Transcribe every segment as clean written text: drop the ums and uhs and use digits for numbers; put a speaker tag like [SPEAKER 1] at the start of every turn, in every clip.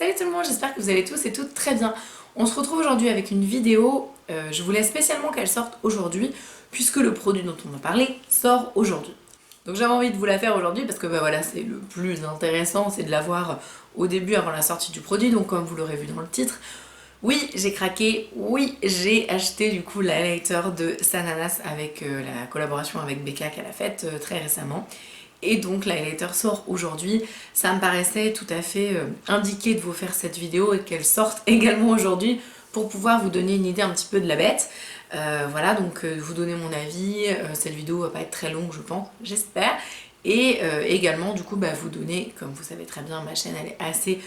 [SPEAKER 1] Salut tout le monde, j'espère que vous allez tous et toutes très bien. On se retrouve aujourd'hui avec une vidéo, je voulais spécialement qu'elle sorte aujourd'hui, puisque le produit dont on va parler sort aujourd'hui. Donc j'avais envie de vous la faire aujourd'hui parce que voilà, c'est le plus intéressant, c'est de la voir au début avant la sortie du produit, donc comme vous l'aurez vu dans le titre. Oui, j'ai craqué, oui, j'ai acheté du coup l'highlighter de Sananas avec la collaboration avec Becca qu'elle a faite très récemment. Et donc l'highlighter sort aujourd'hui. Ça me paraissait tout à fait indiqué de vous faire cette vidéo et qu'elle sorte également aujourd'hui pour pouvoir vous donner une idée un petit peu de la bête. Voilà, donc vous donner mon avis. Cette vidéo va pas être très longue, je pense, j'espère. Et également, du coup, vous donner, comme vous savez très bien, ma chaîne elle est assez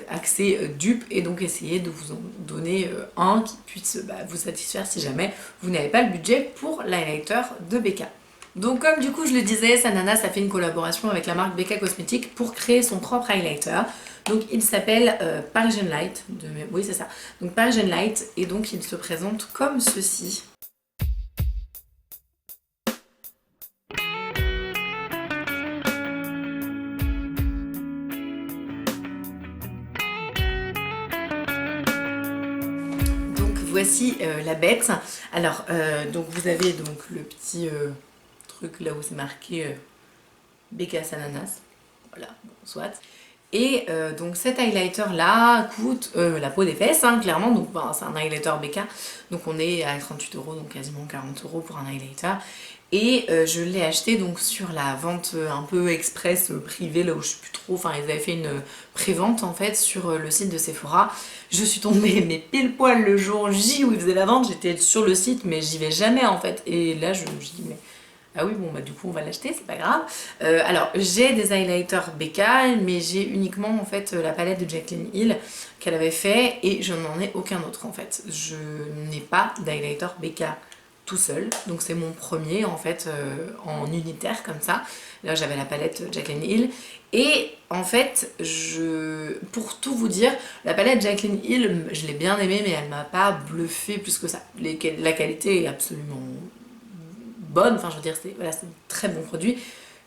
[SPEAKER 1] axée dupe et donc essayer de vous en donner un qui puisse vous satisfaire si jamais vous n'avez pas le budget pour l'highlighter de Becca. Donc comme du coup je le disais, Sananas a fait une collaboration avec la marque Becca Cosmetics pour créer son propre highlighter. Donc il s'appelle Parisian Light, oui c'est ça, donc Parisian Light, et donc il se présente comme ceci. Donc voici la bête. Alors donc vous avez donc le petit truc là où c'est marqué Becca Sananas, voilà, bon, soit. Et donc cet highlighter là coûte la peau des fesses, hein, clairement, donc c'est un highlighter Becca, donc on est à 38 €, donc quasiment 40 € pour un highlighter. Et je l'ai acheté donc sur la vente un peu express privée, là où je suis plus trop, enfin ils avaient fait une pré-vente en fait sur le site de Sephora. Je suis tombée mais pile poil le jour J où ils faisaient la vente, j'étais sur le site mais j'y vais jamais en fait. Et là je me dis mais ah oui, bon, du coup, on va l'acheter, c'est pas grave. Alors, j'ai des highlighters Becca, mais j'ai uniquement, en fait, la palette de Jaclyn Hill qu'elle avait fait, et je n'en ai aucun autre, en fait. Je n'ai pas d'highlighter Becca tout seul, donc c'est mon premier, en fait, en unitaire, comme ça. Là, j'avais la palette Jaclyn Hill, et en fait, pour tout vous dire, la palette Jaclyn Hill, je l'ai bien aimée, mais elle m'a pas bluffé plus que ça. La qualité est absolument bonne, enfin je veux dire c'est voilà, un très bon produit,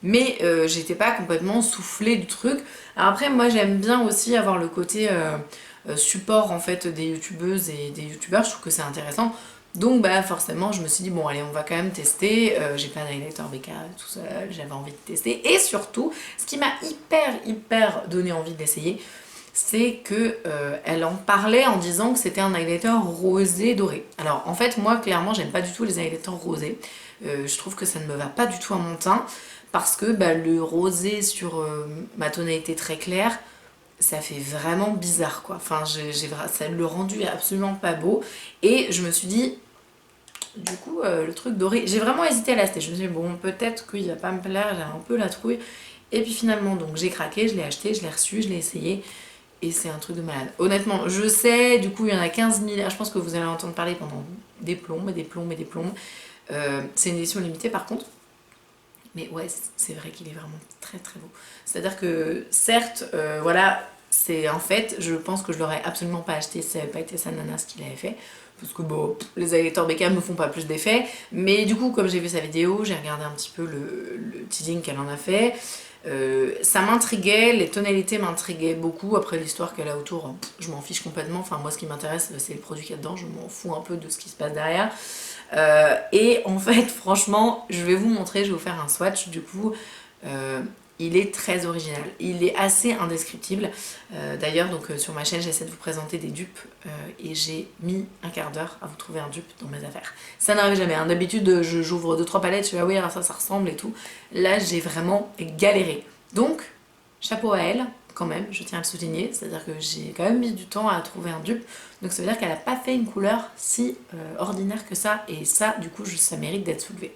[SPEAKER 1] mais j'étais pas complètement soufflée du truc. Alors après moi j'aime bien aussi avoir le côté support en fait des youtubeuses et des youtubeurs, je trouve que c'est intéressant, donc forcément je me suis dit bon allez on va quand même tester. J'ai pas d'highlighter Becca tout seul, j'avais envie de tester, et surtout ce qui m'a hyper donné envie d'essayer, c'est que elle en parlait en disant que c'était un highlighter rosé doré. Alors en fait moi clairement j'aime pas du tout les highlighters rosés. Je trouve que ça ne me va pas du tout à mon teint parce que le rosé sur ma tonalité très claire, ça fait vraiment bizarre quoi. Enfin ça le rendu est absolument pas beau, et je me suis dit du coup le truc doré, j'ai vraiment hésité à l'acheter. Je me suis dit bon peut-être qu'il va pas me plaire, j'ai un peu la trouille, et puis finalement donc j'ai craqué, je l'ai acheté, je l'ai reçu, je l'ai essayé. Et c'est un truc de malade. Honnêtement, je sais, du coup, il y en a 15 000. Je pense que vous allez entendre parler pendant des plombes, des plombes et des plombes. C'est une édition limitée par contre. Mais ouais, c'est vrai qu'il est vraiment très beau. C'est-à-dire que, certes, voilà, c'est en fait, je pense que je l'aurais absolument pas acheté si ça n'avait pas été Sananas qui l'avait fait. Parce que bon, les highlighters Becca me font pas plus d'effet. Mais du coup, comme j'ai vu sa vidéo, j'ai regardé un petit peu le teasing qu'elle en a fait. Ça m'intriguait, les tonalités m'intriguaient beaucoup. Après l'histoire qu'elle a autour, je m'en fiche complètement. Enfin moi ce qui m'intéresse c'est le produit qu'il y a dedans, je m'en fous un peu de ce qui se passe derrière. Et en fait franchement je vais vous montrer, je vais vous faire un swatch du coup. Il est très original, il est assez indescriptible. D'ailleurs donc sur ma chaîne j'essaie de vous présenter des dupes et j'ai mis un quart d'heure à vous trouver un dupe dans mes affaires. Ça n'arrive jamais, hein. D'habitude j'ouvre 2-3 palettes, je fais ah oui alors ça ressemble et tout. Là j'ai vraiment galéré. Donc chapeau à elle quand même, je tiens à le souligner, c'est-à-dire que j'ai quand même mis du temps à trouver un dupe. Donc ça veut dire qu'elle n'a pas fait une couleur si ordinaire que ça, et ça du coup ça mérite d'être soulevé.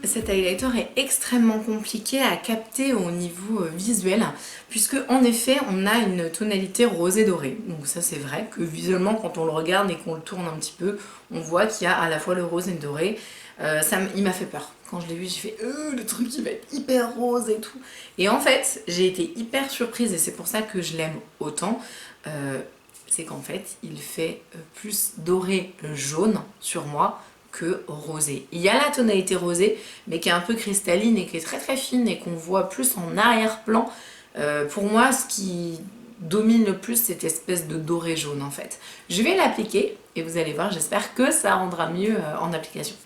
[SPEAKER 1] Cet highlighter est extrêmement compliqué à capter au niveau visuel, puisque en effet on a une tonalité rosé doré. Donc ça c'est vrai que visuellement quand on le regarde et qu'on le tourne un petit peu, on voit qu'il y a à la fois le rose et le doré. Il m'a fait peur. Quand je l'ai vu j'ai fait le truc il va être hyper rose et tout. Et en fait j'ai été hyper surprise, et c'est pour ça que je l'aime autant. C'est qu'en fait il fait plus doré jaune sur moi que rosé. Il y a la tonalité rosée, mais qui est un peu cristalline et qui est très très fine et qu'on voit plus en arrière-plan. Pour moi, ce qui domine le plus cette espèce de doré jaune en fait. Je vais l'appliquer et vous allez voir, j'espère que ça rendra mieux en application.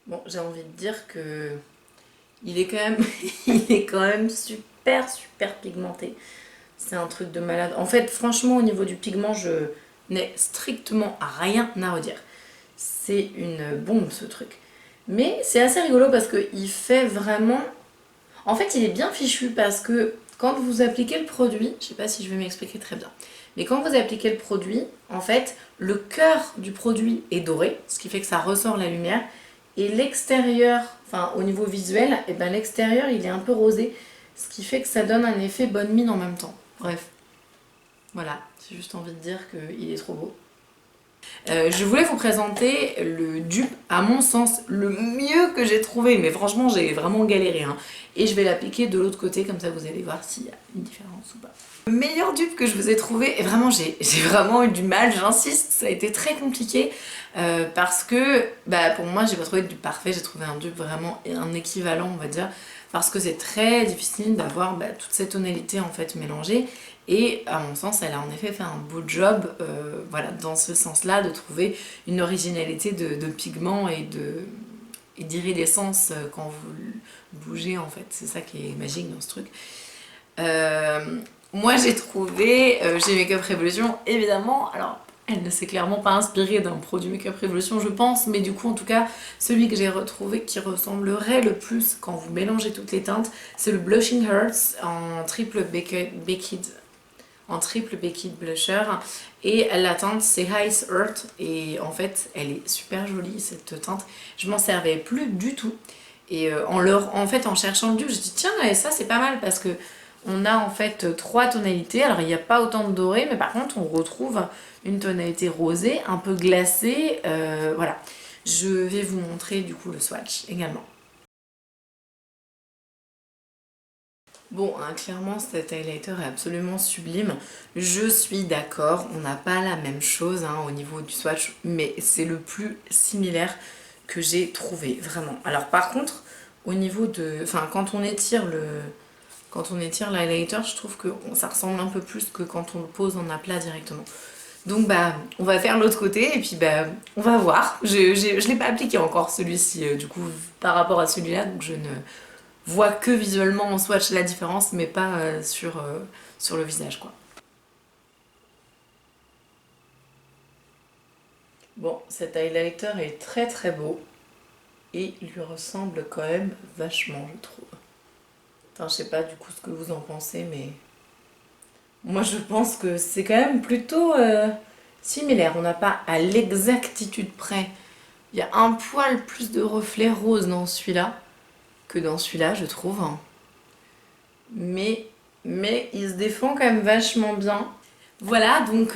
[SPEAKER 1] Bon, j'ai envie de dire que il est quand même, il est quand même super pigmenté. C'est un truc de malade. En fait, franchement, au niveau du pigment, je n'ai strictement rien à redire. C'est une bombe ce truc. Mais c'est assez rigolo parce qu'il fait vraiment... En fait, il est bien fichu parce que quand vous appliquez le produit, je sais pas si je vais m'expliquer très bien, mais quand vous appliquez le produit, en fait, le cœur du produit est doré, ce qui fait que ça ressort la lumière, et l'extérieur, enfin au niveau visuel, et ben l'extérieur il est un peu rosé, ce qui fait que ça donne un effet bonne mine en même temps. Bref, voilà, j'ai juste envie de dire qu'il est trop beau. Je voulais vous présenter le dupe, à mon sens, le mieux que j'ai trouvé, mais franchement j'ai vraiment galéré, hein. Et je vais l'appliquer de l'autre côté, comme ça vous allez voir s'il y a une différence ou pas. Le meilleur dupe que je vous ai trouvé, et vraiment j'ai vraiment eu du mal, j'insiste, ça a été très compliqué, parce que pour moi j'ai pas trouvé de dupe parfait, j'ai trouvé un dupe vraiment un équivalent on va dire, parce que c'est très difficile d'avoir toutes ces tonalités en fait mélangées. Et à mon sens, elle a en effet fait un beau job, voilà, dans ce sens-là, de trouver une originalité de pigments et d'iridescence quand vous bougez en fait. C'est ça qui est magique dans ce truc. Moi j'ai trouvé chez Makeup Revolution, évidemment, alors elle ne s'est clairement pas inspirée d'un produit Makeup Revolution je pense, mais du coup en tout cas celui que j'ai retrouvé qui ressemblerait le plus quand vous mélangez toutes les teintes, c'est le Blushing Hearts en triple Baked blusher, et la teinte c'est Ice Earth, et en fait elle est super jolie cette teinte, je m'en servais plus du tout, et en cherchant le dupe je dis tiens ça c'est pas mal parce que on a en fait 3 tonalités, alors il n'y a pas autant de doré, mais par contre on retrouve une tonalité rosée, un peu glacée, voilà. Je vais vous montrer du coup le swatch également. Bon, hein, clairement cet highlighter est absolument sublime, je suis d'accord, on n'a pas la même chose au niveau du swatch, mais c'est le plus similaire que j'ai trouvé, vraiment. Alors par contre, au niveau de... Enfin, quand on étire l'highlighter, je trouve que ça ressemble un peu plus que quand on le pose en aplat directement. Donc on va faire l'autre côté et puis on va voir. Je l'ai pas appliqué encore celui-ci, du coup, par rapport à celui-là, donc je ne vois que visuellement en swatch la différence, mais pas sur le visage, quoi. Bon, cet highlighter est très très beau et lui ressemble quand même vachement, je trouve. Enfin, je sais pas du coup ce que vous en pensez, mais moi je pense que c'est quand même plutôt similaire. On n'a pas à l'exactitude près. Il y a un poil plus de reflets roses dans celui-là que dans celui-là, je trouve. Mais il se défend quand même vachement bien. Voilà, donc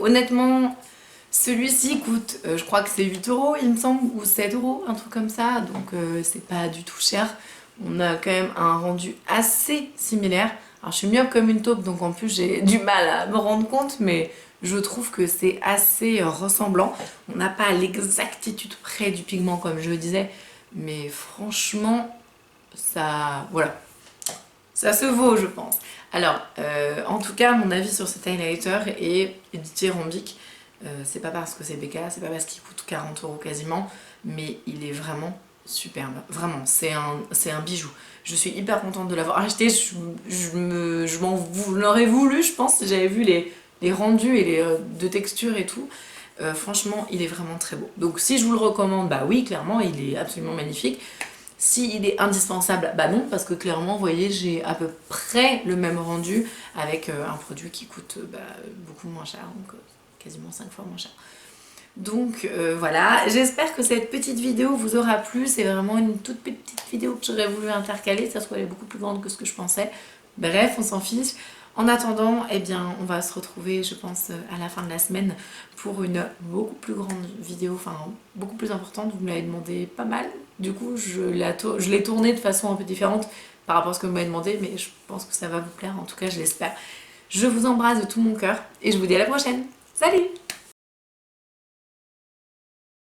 [SPEAKER 1] honnêtement, celui-ci coûte, je crois que c'est 8 € il me semble, ou 7 €, un truc comme ça, donc c'est pas du tout cher. On a quand même un rendu assez similaire. Alors je suis myope comme une taupe, donc en plus j'ai du mal à me rendre compte, mais je trouve que c'est assez ressemblant. On n'a pas l'exactitude près du pigment comme je le disais, mais franchement, ça, voilà, ça se vaut je pense. Alors, en tout cas, mon avis sur cet highlighter est dithyrambique. C'est pas parce que c'est BK, c'est pas parce qu'il coûte 40 € quasiment, mais il est vraiment superbe. Vraiment, c'est un bijou. Je suis hyper contente de l'avoir acheté. Je m'en l'aurais voulu, je pense, si j'avais vu les rendus et les de texture et tout. Franchement, il est vraiment très beau. Donc si je vous le recommande, bah oui, clairement, il est absolument magnifique. Si il est indispensable, bah non, parce que clairement, vous voyez, j'ai à peu près le même rendu avec un produit qui coûte beaucoup moins cher, donc quasiment 5 fois moins cher. Donc voilà, j'espère que cette petite vidéo vous aura plu. C'est vraiment une toute petite vidéo que j'aurais voulu intercaler, ça se trouve elle est beaucoup plus grande que ce que je pensais. Bref, on s'en fiche. En attendant, eh bien, on va se retrouver, je pense, à la fin de la semaine pour une beaucoup plus grande vidéo, enfin beaucoup plus importante. Vous me l'avez demandé pas mal, du coup je l'ai tournée de façon un peu différente par rapport à ce que vous m'avez demandé, mais je pense que ça va vous plaire, en tout cas je l'espère. Je vous embrasse de tout mon cœur et je vous dis à la prochaine. Salut!